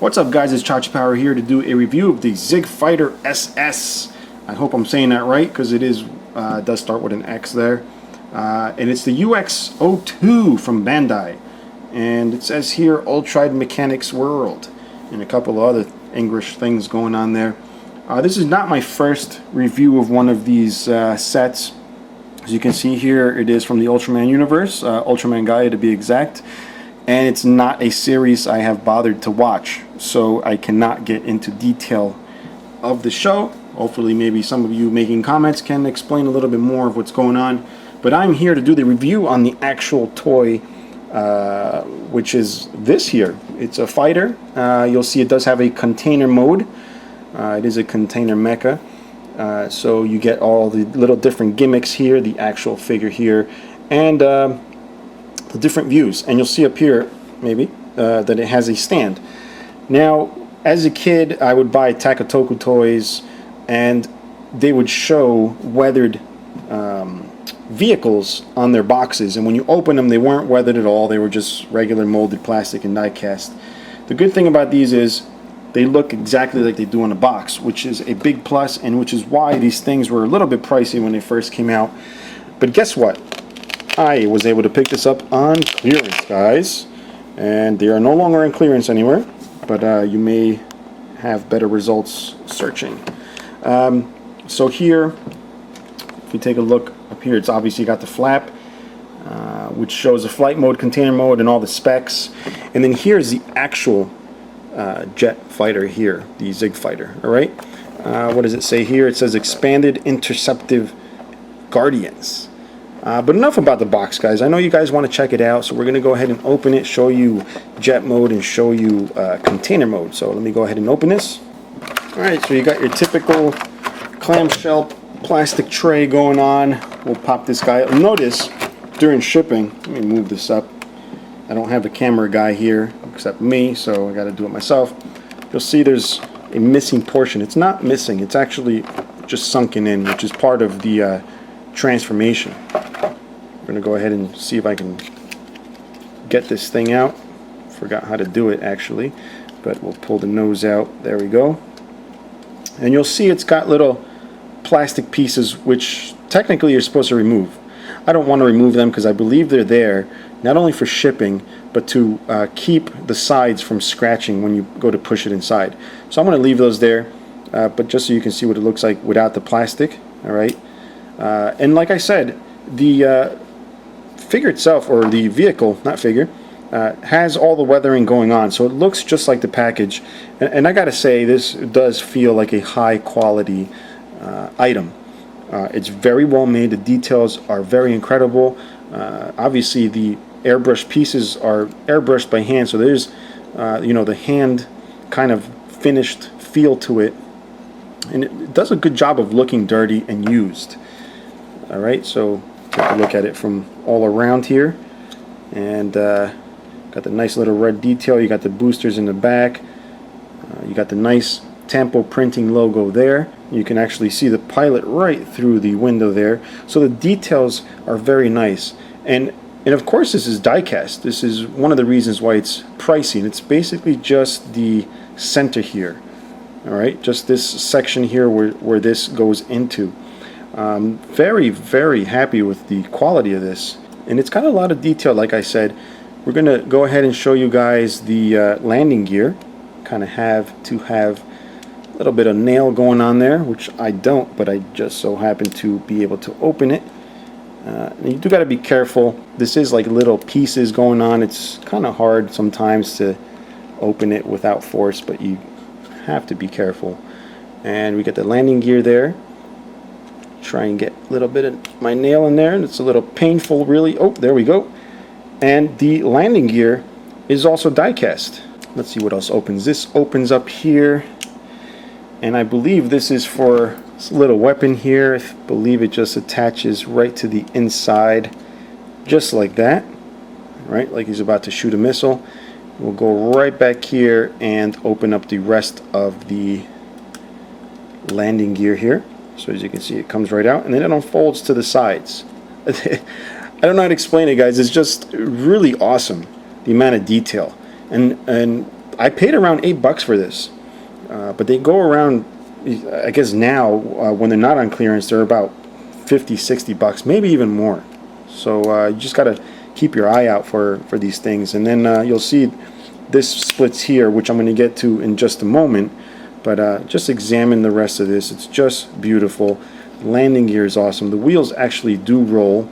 What's up guys, it's Chachipower here to do a review of the XIG Fighter SS. I hope I'm saying that right because it is does start with an X there. And it's the UX-02 from Bandai. And it says here Ultride Mechanics World and a couple of other English things going on there. This is not my first review of one of these sets. As you can see here, it is from the Ultraman universe, Ultraman Gaia to be exact. And it's not a series I have bothered to watch, so I cannot get into detail of the show. Hopefully maybe some of you making comments can explain a little bit more of what's going on. But I'm here to do the review on the actual toy, which is this here. It's a fighter. You'll see it does have a container mode. It is a container mecha. So you get all the little different gimmicks here, the actual figure here, and the different views. And you'll see up here maybe that it has a stand. Now as a kid I would buy Takatoku toys and they would show weathered vehicles on their boxes, and when you open them they weren't weathered at all. They were just regular molded plastic and die cast. The good thing about these is they look exactly like they do on a box, which is a big plus, and which is why these things were a little bit pricey when they first came out. But guess what? I was able to pick this up on clearance, guys, and they are no longer in clearance anywhere, but you may have better results searching. So here, if we take a look up here, it's obviously got the flap, which shows the flight mode, container mode, and all the specs. And then here's the actual jet fighter here, the XIG Fighter. All right, what does it say here? It says expanded Interceptive Guardians. But enough about the box, guys. I know you guys want to check it out, so we're going to go ahead and open it, show you jet mode, and show you container mode. So let me go ahead and open this. Alright, so you got your typical clamshell plastic tray going on. We'll pop this guy up. Notice, during shipping, let me move this up. I don't have a camera guy here, except me, so I got to do it myself. You'll see there's a missing portion. It's not missing, it's actually just sunken in, which is part of the transformation. We're going to go ahead and see if I can get this thing out. Forgot how to do it actually, but we'll pull the nose out. There we go. And you'll see it's got little plastic pieces which technically you're supposed to remove. I don't want to remove them because I believe they're there not only for shipping but to keep the sides from scratching when you go to push it inside. So I'm going to leave those there, but just so you can see what it looks like without the plastic. Alright. And like I said, the figure itself, or the vehicle, not figure, has all the weathering going on, so it looks just like the package. And I gotta say, this does feel like a high quality item. It's very well made. The details are very incredible. Obviously the airbrush pieces are airbrushed by hand, so there's you know, the hand kind of finished feel to it, and it does a good job of looking dirty and used. Alright, so take a look at it from all around here, and got the nice little red detail. You got the boosters in the back, you got the nice Tempo printing logo there. You can actually see the pilot right through the window there, so the details are very nice. And of course this is diecast. This is one of the reasons why it's pricey, and it's basically just the center here. Alright, just this section here where this goes into. Very, very happy with the quality of this, and it's got a lot of detail. Like I said, we're gonna go ahead and show you guys the landing gear. Kind of have to have a little bit of nail going on there, which I don't, but I just so happen to be able to open it. And you do got to be careful. This is like little pieces going on. It's kind of hard sometimes to open it without force, but you have to be careful. And we get the landing gear there. Try and get a little bit of my nail in there, and it's a little painful really. Oh, there we go. And the landing gear is also die cast. Let's see what else opens. This opens up here, and I believe this is for this little weapon here. I believe it just attaches right to the inside, just like that, right, like he's about to shoot a missile. We'll go right back here and open up the rest of the landing gear here. So as you can see, it comes right out, and then it unfolds to the sides. I don't know how to explain it, guys. It's just really awesome, the amount of detail. And I paid around $8 for this, but they go around, I guess now, when they're not on clearance, they're about $50-$60, maybe even more. So you just gotta keep your eye out for these things. And then you'll see this splits here, which I'm going to get to in just a moment. But just examine the rest of this. It's just beautiful. Landing gear is awesome. The wheels actually do roll,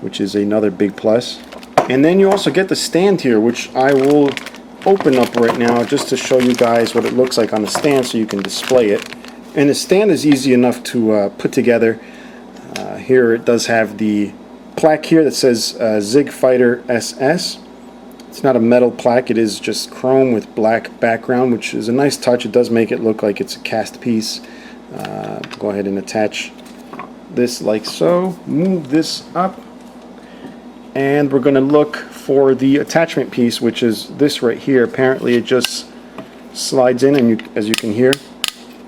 which is another big plus. And then you also get the stand here, which I will open up right now just to show you guys what it looks like on the stand so you can display it. And the stand is easy enough to put together. Here it does have the plaque here that says XIG Fighter SS. It's not a metal plaque, it is just chrome with black background, which is a nice touch. It does make it look like it's a cast piece. Go ahead and attach this like so. Move this up. And we're going to look for the attachment piece, which is this right here. Apparently it just slides in, and as you can hear,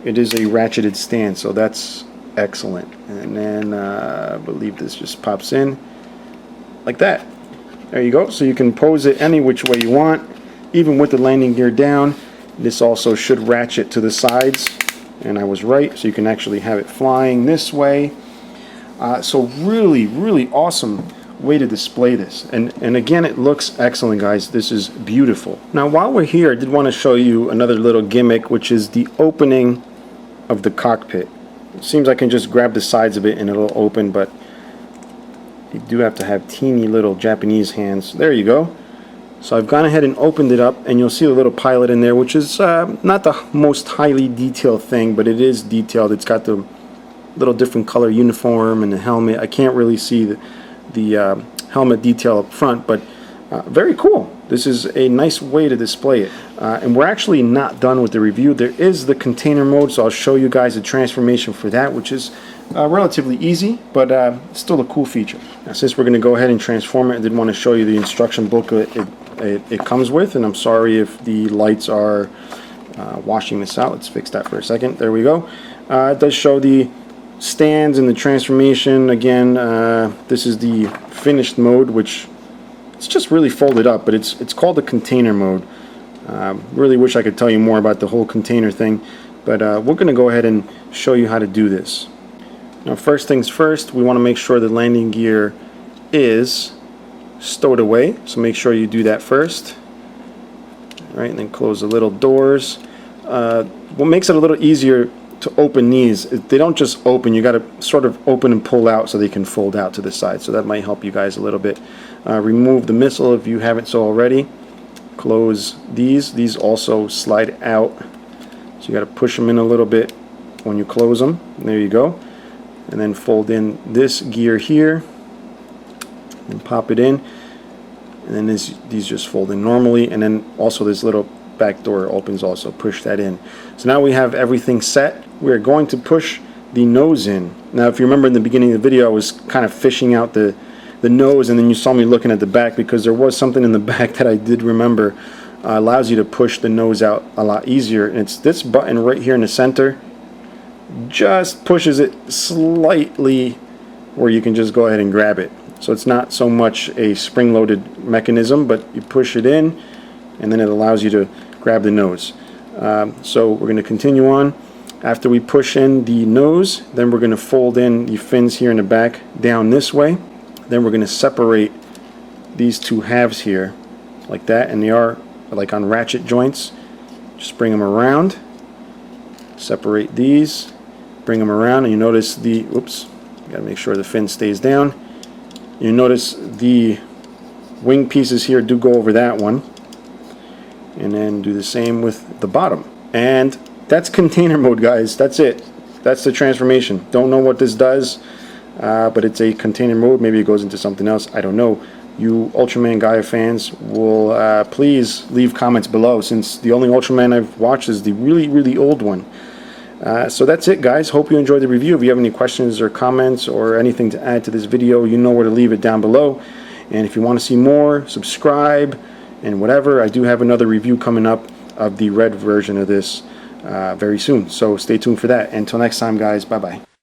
it is a ratcheted stand, so that's excellent. And then I believe this just pops in like that. There you go. So you can pose it any which way you want, even with the landing gear down. This also should ratchet to the sides, and I was right, so you can actually have it flying this way. So really awesome way to display this, and again, it looks excellent, guys. This is beautiful. Now while we're here, I did want to show you another little gimmick, which is the opening of the cockpit. It seems I can just grab the sides of it and it'll open, but you do have to have teeny little Japanese hands. There you go. So I've gone ahead and opened it up, and you'll see a little pilot in there, which is not the most highly detailed thing, but it is detailed. It's got the little different color uniform and the helmet. I can't really see the helmet detail up front, but very cool. This is a nice way to display it. And we're actually not done with the review. There is the container mode, so I'll show you guys the transformation for that, which is relatively easy, but still a cool feature. Now, since we're going to go ahead and transform it, I did want to show you the instruction book it comes with, and I'm sorry if the lights are washing this out. Let's fix that for a second. There we go. It does show the stands and the transformation. Again, this is the finished mode, which it's just really folded up, but it's called the container mode. Really wish I could tell you more about the whole container thing, but we're going to go ahead and show you how to do this. Now, first things first, we want to make sure the landing gear is stowed away, so make sure you do that first. All right, and then close the little doors. What makes it a little easier to open these, they don't just open, you got to sort of open and pull out so they can fold out to the side, so that might help you guys a little bit. Remove the missile if you haven't so already. Close these also slide out, so you got to push them in a little bit when you close them. There you go. And then fold in this gear here and pop it in, and then these just fold in normally, and then also this little back door opens also. Push that in. So now we have everything set. We're going to push the nose in. Now if you remember in the beginning of the video, I was kind of fishing out the nose, and then you saw me looking at the back because there was something in the back that I did remember allows you to push the nose out a lot easier, and it's this button right here in the center. Just pushes it slightly where you can just go ahead and grab it. So it's not so much a spring-loaded mechanism, but you push it in, and then it allows you to grab the nose. So we're going to continue on. After we push in the nose, then we're going to fold in the fins here in the back down this way. Then we're going to separate these two halves here like that, and they are like on ratchet joints. Just bring them around, separate these, bring them around, and you notice the, oops, got to make sure the fin stays down. You notice the wing pieces here do go over that one, and then do the same with the bottom. And that's container mode, guys. That's it. That's the transformation. Don't know what this does, but it's a container mode. Maybe it goes into something else. I don't know. You Ultraman Gaia fans will please leave comments below, since the only Ultraman I've watched is the really old one. So that's it, guys. Hope you enjoyed the review. If you have any questions or comments or anything to add to this video, you know where to leave it down below. And if you want to see more, subscribe and whatever. I do have another review coming up of the red version of this very soon, so stay tuned for that. Until next time, guys, bye bye.